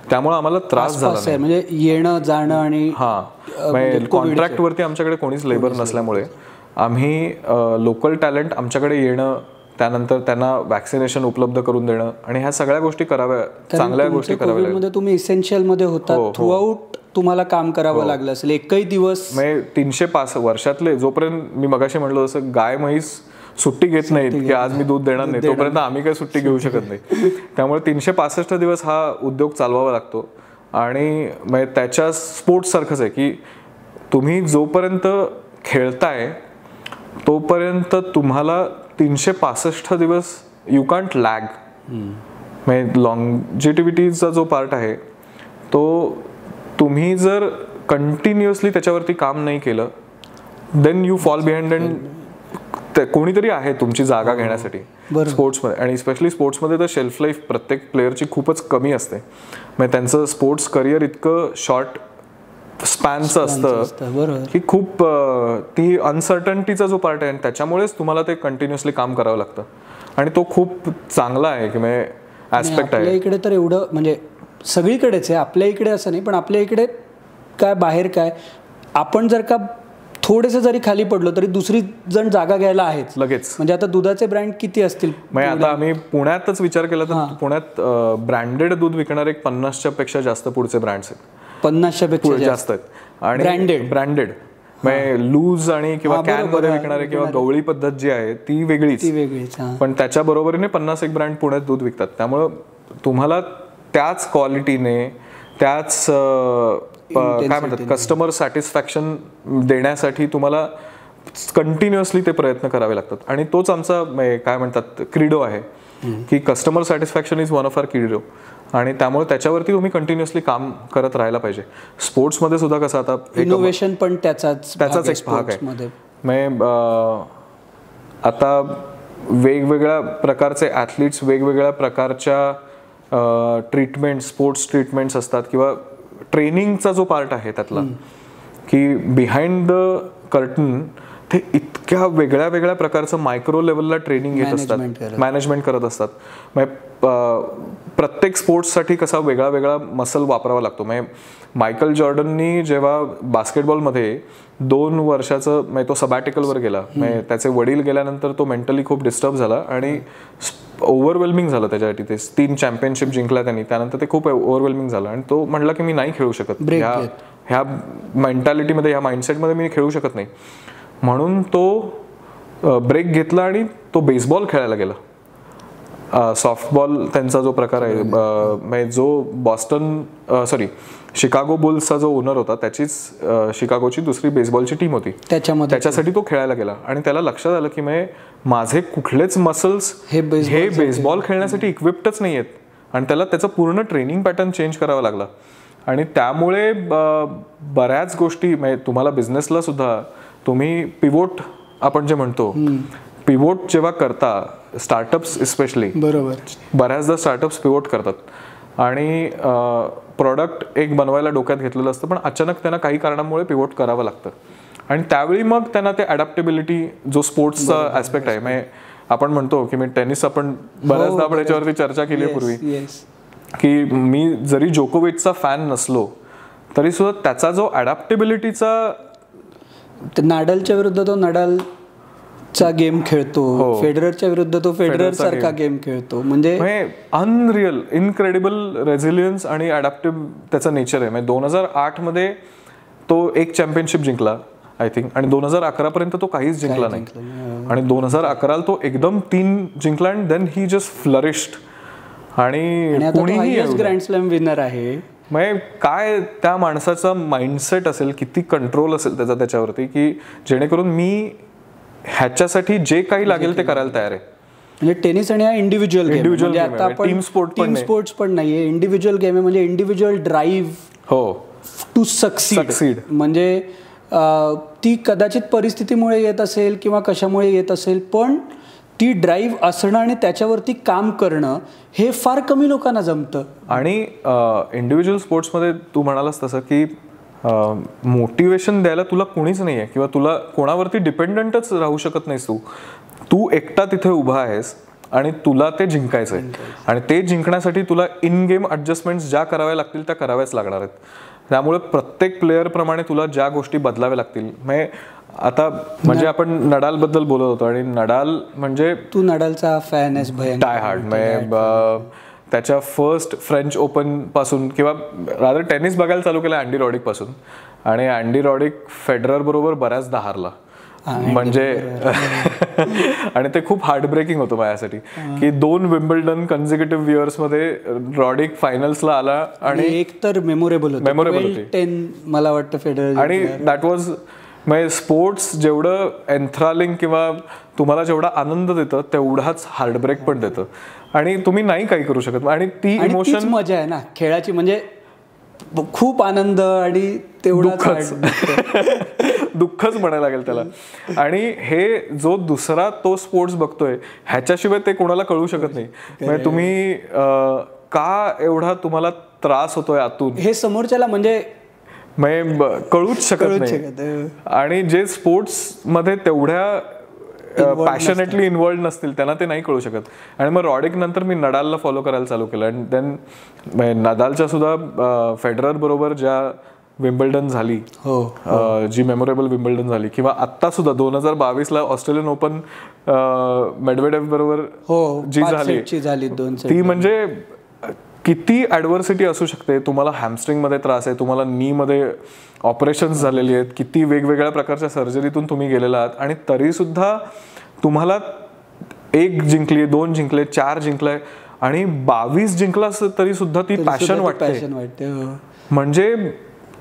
S2: त्यामुळे आम्हाला त्रास झाला नाही.
S1: म्हणजे येणं जाणं आणि
S2: कॉन्ट्रॅक्टवरती आमच्याकडे कोणीच लेबर नसल्यामुळे आम्ही लोकल टॅलेंट आमच्याकडे येणं, त्यानंतर त्यांना वॅक्सिनेशन उपलब्ध करून देणं आणि ह्या सगळ्या गोष्टी कराव्या, चांगल्या गोष्टी कराव्या लागल्या.
S1: तुम्ही इसेन्शियल मध्ये होता, थ्रूआउट तुम्हाला काम करावं लागलं असेल. एकही दिवस
S2: म्हणजे 365 वर्षातले जोपर्यंत मी मगाशी म्हणलो तसं गाय म्हैस सुट्टी घेत नाहीत की आज मी दूध देणार नाही, तोपर्यंत आम्ही काही सुट्टी घेऊ शकत नाही. त्यामुळे 365 दिवस हा उद्योग चालवावा लागतो. आणि म्हणजे त्याच्या स्पोर्ट्स सारखंच आहे की तुम्ही जोपर्यंत खेळताय तोपर्यंत तुम्हाला 365 दिवस यू कांट लॅग. म्हणजे लॉंजिटिव्हिटीचा जो पार्ट आहे तो तुम्ही जर कंटिन्युअसली त्याच्यावरती काम नाही केलं then you fall behind. And कोणीतरी आहे तुमची जागा घेण्यासाठी स्पोर्ट्समध्ये. आणि स्पेशली स्पोर्ट्समध्ये तर शेल्फ लाईफ प्रत्येक प्लेअरची खूपच कमी असते. म्हणजे त्यांचं स्पोर्ट्स करिअर इतकं शॉर्ट स्पॅनचं असतं की खूप ती अनसर्टनिटीचा जो पार्ट आहे त्याच्यामुळेच तुम्हाला ते कंटिन्युअसली काम करावं लागतं. आणि तो खूप चांगला आहे की म्हणजे ऍस्पेक्ट आहे.
S1: आपल्या इकडे तर एवढं म्हणजे सगळीकडेच आहे, आपल्या इकडे असं नाही, पण आपल्या इकडे काय बाहेर काय आपण जर का थोडेसे जरी खाली पडलो तरी दुसरी जण जागा घ्यायला आहेच लगेच. म्हणजे आता दुधाचे ब्रँड किती असतील.
S2: म्हणजे आता आम्ही पुण्यातच विचार केला तर पुण्यात ब्रँडेड दूध विकणारे 50च्या पेक्षा जास्त पुढचे ब्रँड्स आहेत.
S1: 50च्या पेक्षा
S2: जास्त आहेत. आणि ब्रँडेड म्हणजे लूज आणि किंवा कॅन मध्ये विकणारे किंवा गवळी पद्धत जी आहे ती वेगळीच. पण त्याच्या बरोबरीने 50 एक ब्रँड पुण्यात दूध विकतात. त्यामुळं तुम्हाला त्याच क्वालिटीने त्याच काय म्हणतात कस्टमर सॅटिस्फॅक्शन देण्यासाठी तुम्हाला कंटिन्युअसली ते प्रयत्न करावे लागतात. आणि तोच आमचा काय म्हणतात क्रीडो आहे की customer satisfaction is one of our credo. आणि त्यामुळे त्याच्यावरती तुम्ही कंटिन्युअसली काम करत राहायला पाहिजे. स्पोर्ट्समध्ये सुद्धा कसं आता
S1: इनोव्हेशन पण त्याचाच
S2: एक भाग आहे. म्हणजे आता वेगवेगळ्या प्रकारचे ॲथलीट्स वेगवेगळ्या प्रकारच्या ट्रीटमेंट स्पोर्ट्स ट्रीटमेंट्स असतात किंवा ट्रेनिंगचा जो पार्ट आहे त्यातला की बिहाइंड द कर्टन ते इतक्या वेगळ्या वेगळ्या प्रकारचं मायक्रो लेवलला ट्रेनिंग घेत असतात, मॅनेजमेंट करत असतात. प्रत्येक स्पोर्ट्ससाठी कसा वेगळा वेगळा मसल वापरावा लागतो. म्हणजे मायकल जॉर्डननी जेव्हा बास्केटबॉलमध्ये 2 वर्षाचं म्हणजे तो सबॅटिकलवर गेला. म्हणजे त्याचे वडील गेल्यानंतर तो मेंटली खूप डिस्टर्ब झाला आणि ओव्हरवेल्मिंग झालं त्याच्यासाठी. ते 3 चॅम्पियनशिप जिंकला त्यांनी. त्यानंतर ते खूप ओव्हरवेल्मिंग झालं आणि तो म्हणला की मी नाही खेळू शकत, ह्या मेंटॅलिटीमध्ये ह्या माइंडसेटमध्ये मी खेळू शकत नाही. म्हणून तो ब्रेक घेतला आणि तो बेसबॉल खेळायला गेला. सॉफ्टबॉल त्यांचा जो प्रकार आहे म्हणजे जो शिकागो बुल्सचा जो ओनर होता त्याचीच शिकागोची दुसरी बेसबॉलची टीम होती, त्याच्यासाठी तो खेळायला गेला. आणि त्याला लक्षात आलं की माझे कुठलेच मसल्स हे बेसबॉल खेळण्यासाठी इक्विप्डच नाही आहेत. आणि त्याला त्याचं पूर्ण ट्रेनिंग पॅटर्न चेंज करावा लागला. आणि त्यामुळे बऱ्याच गोष्टी म्हणजे तुम्हाला बिझनेसला सुद्धा तुम्ही पिवोट आपण जे म्हणतो पिवोट जेव्हा करता स्टार्टअप्स स्पेशली बऱ्याचदा स्टार्टअप्स पिवोट करतात आणि प्रॉडक्ट एक बनवायला डोक्यात घेतलेलं असतं पण अचानक त्यांना काही कारणामुळे पिवोट करावं लागतं. आणि त्यावेळी मग त्यांना ते अडॅप्टेबिलिटी जो स्पोर्ट्सचा ऍस्पेक्ट आहे म्हणजे आपण म्हणतो की मी टेनिस आपण बऱ्याचदा आपण याच्यावरती चर्चा केली पूर्वी की मी जरी जोकोविचचा फॅन नसलो तरी सुद्धा त्याचा जो अडॅप्टेबिलिटीचा
S1: नाडालच्या विरुद्ध तो नाडालचा गेम खेळतो, फेडररच्या विरुद्ध तो फेडरर सारखा गेम खेळतो. म्हणजे
S2: अनरियल इनक्रेडिबल रेझिलियन्स आणि अडॅप्टिव्ह त्याचं नेचर आहे. म्हणजे 2008 मध्ये तो एक चॅम्पियनशिप जिंकला आय थिंक आणि 2011 पर्यंत तो काहीच जिंकला नाही. आणि 2011 तो एकदम 3 जिंकला आणि देन ही जस्ट फ्लरिश्ड. आणि कुणीही
S1: ग्रँड स्लॅम विनर आहे.
S2: म्हणजे काय त्या माणसाचा माइंडसेट असेल, किती कंट्रोल असेल त्याचा त्याच्यावरती की जेणेकरून मी ह्याच्यासाठी जे काही लागेल ते करायला तयार आहे.
S1: म्हणजे टेनिस आणि हा इंडिव्हिज्युअल गेम, आता आपण टीम स्पोर्ट्स पण नाहीये, इंडिव्हिज्युअल गेम आहे. म्हणजे इंडिव्हिज्युअल ड्राईव्ह टू सक्सीड. म्हणजे ती कदाचित परिस्थितीमुळे येत असेल किंवा कशामुळे येत असेल पण ती ड्राईव्ह असणं आणि त्याच्यावरती काम करणं हे फार कमी लोकांना जमतं.
S2: आणि इंडिव्हिज्युअल स्पोर्ट्समध्ये तू म्हणालास तसं की मोटिवेशन द्यायला तुला कोणीच नाही आहे किंवा तुला कोणावरती डिपेंडंटच राहू शकत नाहीस. तू एकटा तिथे उभा आहेस आणि तुला ते जिंकायचं आहे. आणि ते जिंकण्यासाठी तुला इन गेम ॲडजस्टमेंट्स ज्या कराव्या लागतील त्या कराव्याच लागणार आहेत. त्यामुळे प्रत्येक प्लेअरप्रमाणे तुला ज्या गोष्टी बदलाव्या लागतील. म्हणजे आता म्हणजे आपण नडाल बद्दल बोलत होतो आणि नडाल म्हणजे
S1: तू नडालचा फॅन आहेस भयंकर
S2: डाय हार्ड. म्हणजे त्याच्या फर्स्ट फ्रेंच ओपन पासून किंवा रादर टेनिस बघायला चालू केलं अँडी रॉडिक पासून. आणि अँडी रॉडिक फेडरर बरोबर बऱ्याचदा हारला. म्हणजे आणि ते खूप हार्ट ब्रेकिंग होतं माझ्यासाठी की 2 विम्बल्डन कन्झिक्युटिव्ह इयर्स मध्ये रॉडिक फायनल्सला आला आणि
S1: एक तर मेमोरेबल होती
S2: मला वाटतं
S1: फेडरर.
S2: आणि दॅट वॉज म्हणजे स्पोर्ट्स जेवढं एन्थ्रालिंग किंवा तुम्हाला जेवढा आनंद देतं तेवढाच हार्टब्रेक पण देतं आणि तुम्ही नाही काही करू शकत. आणि ती इमोशन
S1: मजा आहे ना खेळाची, म्हणजे खूप आनंद आणि तेवढाच
S2: दुःखच म्हणायला लागेल त्याला. आणि हे जो दुसरा तो स्पोर्ट्स बघतोय ह्याच्याशिवाय ते कोणाला कळू शकत नाही. म्हणजे तुम्ही का एवढा तुम्हाला त्रास होतोय आतून
S1: हे समोरच्याला म्हणजे
S2: कळूच शकत नाही. आणि जे स्पोर्ट्स मध्ये तेवढ्या पॅशनेटली इन्व्हॉल्ड नसतील त्यांना ते नाही कळू शकत. आणि मग रॉडिक नंतर मी नडालला फॉलो करायला चालू केलं. आणि देन नडालच्या सुद्धा फेडरर बरोबर ज्या विम्बल्डन झाली, जी मेमोरेबल विम्बल्डन झाली, किंवा आत्ता सुद्धा 2022ला ऑस्ट्रेलियन ओपन मेडवेडेव बरोबर जी झाली ती म्हणजे किती ॲडव्हर्सिटी असू शकते. तुम्हाला हॅमस्ट्रिंग मध्ये त्रास आहे, तुम्हाला नी मध्ये ऑपरेशन्स झालेली आहेत, किती वेगवेगळ्या प्रकारच्या सर्जरीतून तुम्ही गेलेला आहात, आणि तरी सुद्धा तुम्हाला 1 जिंकली, 2 जिंकले, 4 जिंकलाय, आणि 22 जिंकला तरी सुद्धा ती पॅशन वाटते. म्हणजे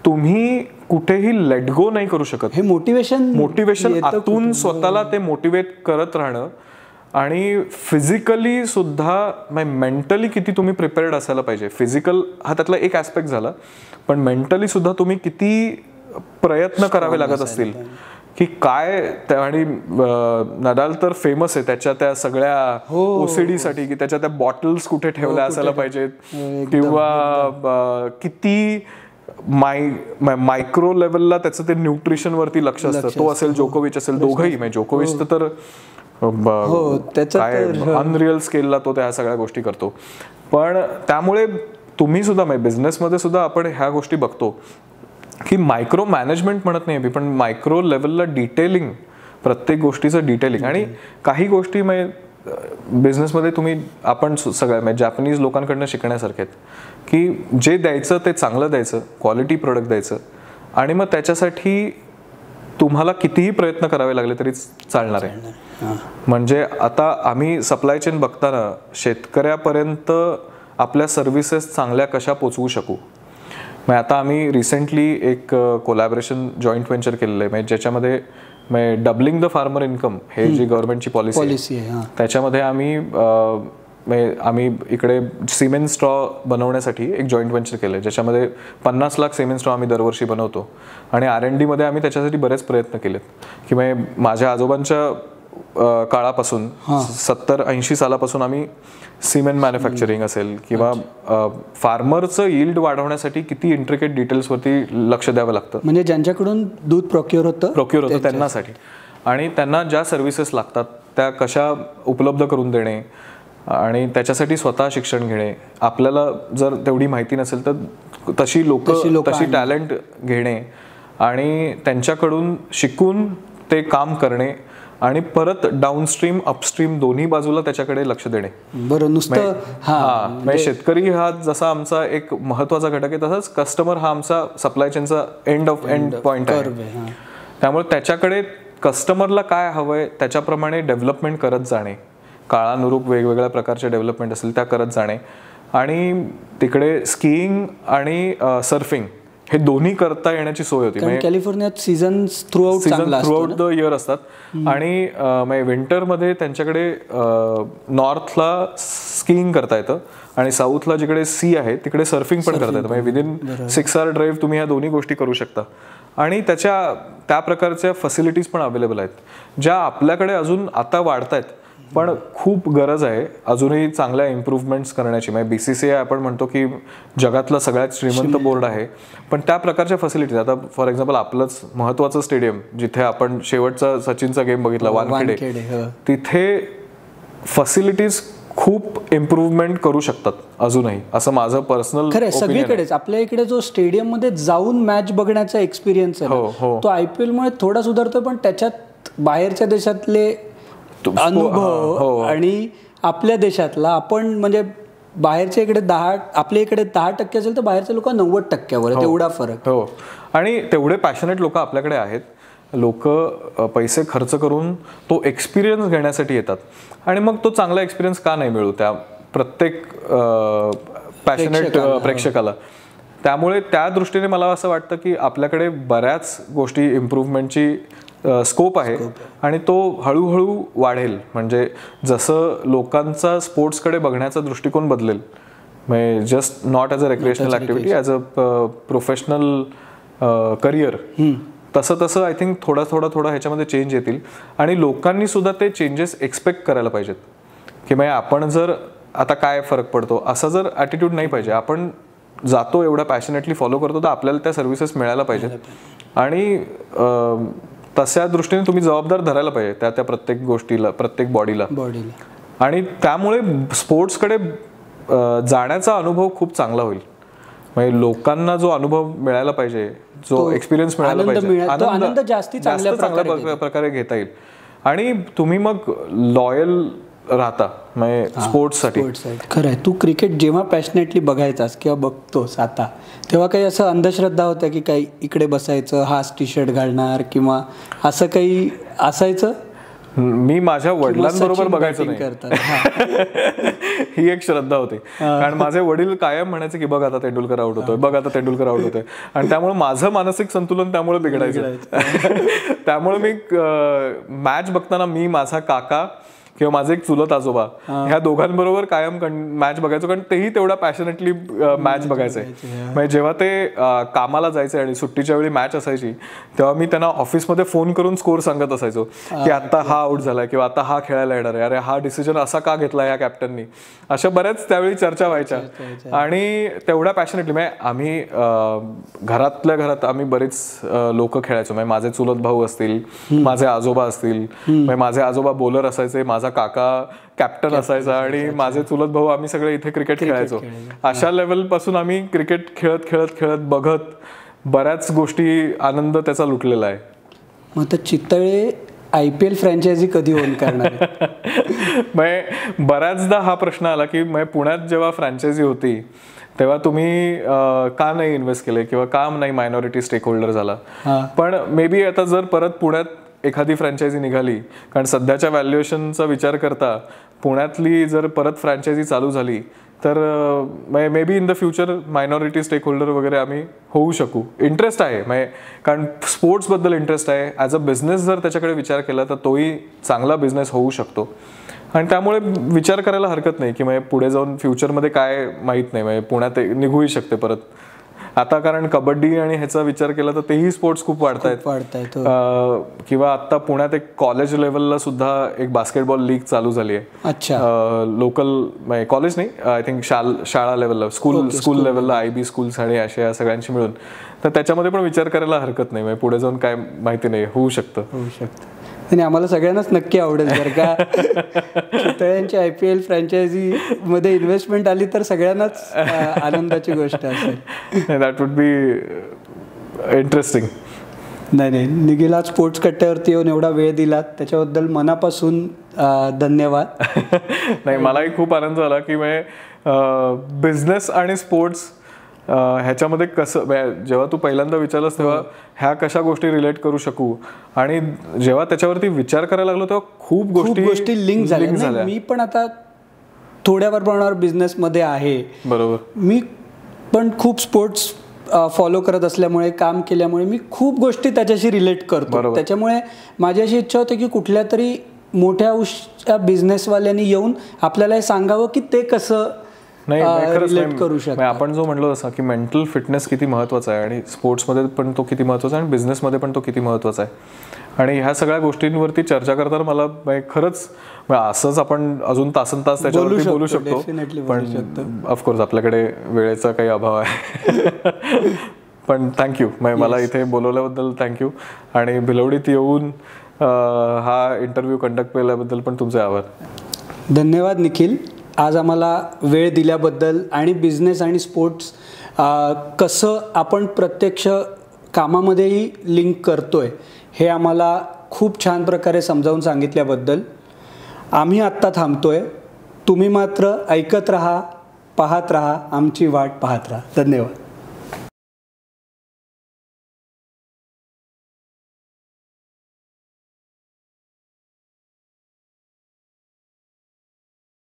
S2: तुम्ही कुठेही लेट गो नाही करू शकत.
S1: हे मोटिवेशन
S2: आतून स्वतःला ते मोटिवेट करत राहणं. आणि फिजिकली सुद्धा मेंटली किती तुम्ही प्रिपेअर्ड असायला पाहिजे. फिजिकल हा त्यातला एक ऍस्पेक्ट झाला, पण मेंटली सुद्धा तुम्ही किती प्रयत्न करावे लागत असतील की काय. आणि नडाल तर फेमस आहे त्याच्या त्या सगळ्या ओसीडी साठी, की त्याच्या त्या बॉटल्स कुठे ठेवल्या असायला पाहिजेत, किंवा किती मायक्रो लेवलला त्याचं ते न्यूट्रिशन वरती लक्ष असतं. तो असेल, जोकोविच असेल, दोघंही. म्हणजे जोकोविच तर अनरियल स्केलला तो त्या सगळ्या गोष्टी करतो. पण त्यामुळे तुम्ही सुद्धा बिझनेसमध्ये सुद्धा आपण ह्या गोष्टी बघतो की मायक्रो मॅनेजमेंट म्हणत नाही, पण मायक्रो लेवलला डिटेलिंग, प्रत्येक गोष्टीचं डिटेलिंग. आणि काही गोष्टी बिझनेसमध्ये तुम्ही आपण सगळ्या जॅपनीज लोकांकडनं शिकण्यासारखे आहेत की जे द्यायचं ते चांगलं द्यायचं, क्वालिटी प्रोडक्ट द्यायचं, आणि मग त्याच्यासाठी तुम्हाला कितीही प्रयत्न करावे लागले तरी चालणार आहे. म्हणजे आता आम्ही सप्लाय चेन बघताना शेतकऱ्यापर्यंत आपल्या सर्व्हिसेस चांगल्या कशा पोचवू शकू. मग आता आम्ही रिसेंटली एक कोलॅबोरेशन जॉईंट व्हेंचर केलेलं आहे, म्हणजे ज्याच्यामध्ये डबलिंग द फार्मर इन्कम हे जी गव्हर्नमेंटची पॉलिसी आहे, त्याच्यामध्ये आम्ही इकडे सिमेंट स्ट्रॉ बनवण्यासाठी एक जॉईंट व्हेंचर केलं आहे, ज्याच्यामध्ये 50 लाख सिमेंट स्ट्रॉ आम्ही दरवर्षी बनवतो. आणि R&D मध्ये आम्ही त्याच्यासाठी बरेच प्रयत्न केलेत की माझ्या आजोबांच्या काळापासून 70-80 सालापासून आम्ही सिमेंट मॅन्युफॅक्चरिंग असेल किंवा फार्मरचं यील्ड वाढवण्यासाठी किती इंट्रिकेट डिटेल्सवरती लक्ष द्यावं लागतं.
S1: म्हणजे ज्यांच्याकडून दूध प्रोक्युअर होतं
S2: त्यांनासाठी, आणि त्यांना ज्या सर्व्हिसेस लागतात त्या कशा उपलब्ध करून देणे, आणि त्याच्यासाठी स्वतः शिक्षण घेणे. आपल्याला जर तेवढी माहिती नसेल तर तशी टॅलेंट घेणे आणि त्यांच्याकडून शिकून ते काम करणे, आणि परत डाऊनस्ट्रीम अपस्ट्रीम दोन्ही बाजूला त्याच्याकडे लक्ष देणे.
S1: बरं, नुसतं
S2: शेतकरी हा जसा आमचा एक महत्वाचा घटक आहे, तसाच कस्टमर हा आमचा सप्लाय चेनचा एंड पॉइंट आहे. त्यामुळे त्याच्याकडे कस्टमरला काय हवंय त्याच्याप्रमाणे डेव्हलपमेंट करत जाणे, काळानुरूप वेगवेगळ्या प्रकारचे डेव्हलपमेंट असेल त्या करत जाणे. आणि तिकडे स्कीइंग आणि सर्फिंग हे दोन्ही करता येण्याची सोय होती.
S1: कॅलिफोर्नियात सीझन थ्रूआउट
S2: द इयर असतात. आणि विंटरमध्ये त्यांच्याकडे नॉर्थला स्कीइंग करता येतं आणि साऊथला जिकडे सी आहे तिकडे सर्फिंग पण करता येतं. म्हणजे विदिन 6 hour ड्राईव्ह तुम्ही ह्या दोन्ही गोष्टी करू शकता. आणि त्या प्रकारच्या फॅसिलिटीज पण अवेलेबल आहेत ज्या आपल्याकडे अजून आता वाढत आहेत, पण खूप गरज आहे अजूनही चांगल्या इम्प्रूव्हमेंट्स करण्याची. म्हणजे BCCI आपण म्हणतो की जगातला सगळ्यात श्रीमंत बोर्ड आहे, पण त्या प्रकारच्या फॅसिलिटीज, आता फॉर एक्झाम्पल आपलंच महत्वाचं स्टेडियम जिथे आपण शेवटचा सचिनचा गेम बघितला वानखेडे, तिथे फॅसिलिटीज खूप इम्प्रूव्हमेंट करू शकतात अजूनही, असं माझं पर्सनल.
S1: खरं सगळीकडेच आपल्या इकडे जो स्टेडियम मध्ये जाऊन मॅच बघण्याचा एक्सपिरियन्स आहे तो IPL मुळे थोडा सुधारतोय, पण त्याच्यात बाहेरच्या देशातले अनुभव आणि आपल्या देशातला, आपण म्हणजे बाहेरच्या इकडे आपल्या इकडे 10% असेल तर बाहेरच्या लोक 90%वर, तेवढा फरक.
S2: हो, आणि तेवढे पॅशनेट लोक आपल्याकडे आहेत. लोक पैसे खर्च करून तो एक्सपिरियन्स घेण्यासाठी येतात, आणि मग तो चांगला एक्सपिरियन्स का नाही मिळू त्या प्रत्येक पॅशनेट प्रेक्षकाला. त्यामुळे त्या दृष्टीने मला असं वाटतं की आपल्याकडे बऱ्याच गोष्टी इम्प्रूव्हमेंटची स्कोप आहे आणि तो हळूहळू वाढेल. म्हणजे जसं लोकांचा स्पोर्ट्सकडे बघण्याचा दृष्टिकोन बदलेल, म्हणजे just not as a रेक्रिएशनल activity, as a professional career, तसं तसं आय थिंक थोडा ह्याच्यामध्ये चेंज येतील. आणि लोकांनी सुद्धा ते चेंजेस एक्सपेक्ट करायला पाहिजेत की म्हणजे आपण जर आता काय फरक पडतो असा जर ॲटिट्यूड नाही पाहिजे. आपण जातो एवढा पॅशनेटली फॉलो करतो तर आपल्याला त्या सर्व्हिसेस मिळायला पाहिजेत आणि तशा दृष्टीने तुम्ही जबाबदार धरायला पाहिजे त्या प्रत्येक गोष्टीला, प्रत्येक बॉडीला. आणि त्यामुळे स्पोर्ट्सकडे जाण्याचा अनुभव खूप चांगला होईल. म्हणजे लोकांना जो अनुभव मिळायला पाहिजे, जो एक्सपिरियन्स मिळायला पाहिजे,
S1: आनंद जास्त
S2: चांगल्या प्रकारे घेता येईल. आणि तुम्ही मग लॉयल राहता म्हणजे स्पोर्ट्ससाठी.
S1: खरं आहे. तू क्रिकेट जेव्हा पॅशनेटली बघायचास किंवा बघतोस आता, तेव्हा काही असं अंधश्रद्धा होत्या की काही इकडे बसायचं, हाच टी शर्ट घालणार किंवा असं काही असायचं?
S2: मी माझ्या वडिलांबरोबर बघायचं नाही ही एक श्रद्धा होती. कारण माझे वडील कायम म्हणायचे की बघ आता तेंडुलकर आउट होतोय, बघ आता तेंडुलकर आउट होतोय. आणि त्यामुळे माझं मानसिक संतुलन त्यामुळे बिघडायचं. त्यामुळे मी मॅच बघताना मी, माझा काका किंवा माझे एक चुलत आजोबा ह्या दोघांबरोबर कायम मॅच बघायचो. कारण तेही तेवढा पॅशनेटली मॅच बघायचे. म्हणजे जेव्हा ते कामाला जायचे आणि सुट्टीच्या वेळी मॅच असायची तेव्हा मी त्यांना ऑफिसमध्ये फोन करून स्कोर सांगत असायचो की आता हा आउट झालाय किंवा आता हा खेळायला येणार आहे, अरे हा डिसिजन असा का घेतला या कॅप्टननी. अशा बऱ्याच त्यावेळी चर्चा व्हायच्या. आणि तेवढ्या पॅशनेटली म्हणजे आम्ही घरातल्या घरात आम्ही बरेच लोक खेळायचो. म्हणजे माझे चुलत भाऊ असतील, माझे आजोबा असतील, म्हणजे माझे आजोबा बॉलर असायचे, माझा काका कॅप्टन असायचा आणि माझे चुलत भाऊ, आम्ही सगळे इथे क्रिकेट खेळायचो. अशा लेवल पासून आम्ही क्रिकेट खेळत खेळत खेळत बघत बऱ्याच गोष्टी आनंद त्याचा लुटलेला आहे.
S1: मग तर चितळे IPL फ्रँचायझी कधी ओन करणार?
S2: म्हणजे बऱ्याचदा हा प्रश्न आला की पुण्यात जेव्हा फ्रँचायझी होती तेव्हा तुम्ही का नाही इन्व्हेस्ट केले किंवा का नाही मायनॉरिटी स्टेक होल्डर झाला. पण मे बी आता जर परत पुण्यात एखादी फ्रँचायझी निघाली, कारण सध्याच्या व्हॅल्युएशनचा विचार करता पुण्यातली जर परत फ्रँचायझी चालू झाली तर maybe in the future minority stake holder वगैरे आम्ही होऊ शकू. इंटरेस्ट आहे म्हणजे, कारण स्पोर्ट्सबद्दल इंटरेस्ट आहे. ॲज अ बिझनेस जर त्याच्याकडे विचार केला तर तोही चांगला बिझनेस होऊ शकतो. आणि त्यामुळे विचार करायला हरकत नाही की म्हणजे पुढे जाऊन फ्युचरमध्ये काय माहीत नाही, म्हणजे पुण्यात निघूही शकते परत. आता कारण कबड्डी आणि ह्याचा विचार केला तर तेही स्पोर्ट्स खूप वाढतायत. किंवा आता पुण्यात एक कॉलेज लेवलला सुद्धा एक बास्केटबॉल लीग चालू झाली आहे. लोकल कॉलेज नाही, आय थिंक शाळा लेवलला, स्कूल लेवलला, IB स्कूल्स आणि अशा सगळ्यांशी मिळून. तर त्याच्यामध्ये पण विचार करायला हरकत नाही. पुढे जाऊन काय माहिती नाही, होऊ शकतं.
S1: आणि आम्हाला सगळ्यांनाच नक्की आवडेल जर का चितळ्यांची IPL फ्रँचायझी मध्ये इन्व्हेस्टमेंट आली तर सगळ्यांनाच आनंदाची गोष्ट असेल.
S2: That would be interesting.
S1: नाही, निखिल, आज स्पोर्ट्स कट्ट्यावरती येऊन एवढा वेळ दिलात त्याच्याबद्दल मनापासून धन्यवाद.
S2: नाही, मलाही खूप आनंद झाला की बिझनेस आणि स्पोर्ट्स ह्याच्यामध्ये कसं, जेव्हा तू पहिल्यांदा विचारलंस तेव्हा ह्या कशा गोष्टी रिलेट करू शकू, आणि जेव्हा त्याच्यावरती विचार करायला लागलो तेव्हा खूप गोष्टी
S1: लिंक झाल्या. मी पण आता थोड्यावर प्रमाणावर बिझनेसमध्ये आहे.
S2: बरोबर.
S1: मी पण खूप स्पोर्ट्स फॉलो करत असल्यामुळे, काम केल्यामुळे मी खूप गोष्टी त्याच्याशी रिलेट करतो. त्याच्यामुळे माझी अशी इच्छा होती की कुठल्या तरी मोठ्या बिझनेसवाल्यांनी येऊन आपल्याला हे सांगावं की ते कसं रिलेट करू शकतो.
S2: आपण जो म्हणलो तसं की मेंटल फिटनेस किती महत्त्वाचा आहे, आणि स्पोर्ट्समध्ये पण तो किती महत्त्वाचा आहे आणि बिझनेसमध्ये पण तो किती महत्त्वाचा आहे. आणि ह्या सगळ्या गोष्टींवरती चर्चा करताना मला खरंच असंच आपण अजून तासनतास त्याच्यावरती बोलू शकतो. पण ऑफकोर्स आपल्याकडे वेळेचा काही अभाव आहे. पण थँक्यू, मला इथे बोलवल्याबद्दल थँक्यू. आणि भिलवडीत येऊन हा इंटरव्ह्यू कंडक्ट केल्याबद्दल पण तुमचे आभार.
S1: धन्यवाद निखिल, आज आम्हाला वेळ दिल्याबद्दल. आणि बिझनेस आणि स्पोर्ट्स कसं आपण प्रत्यक्ष कामामध्येही लिंक करतोय हे आम्हाला खूप छान प्रकारे समजावून सांगितल्याबद्दल आम्ही आत्ता थांबतोय. तुम्ही मात्र ऐकत राहा, पाहत राहा, आमची वाट पाहत राहा. धन्यवाद.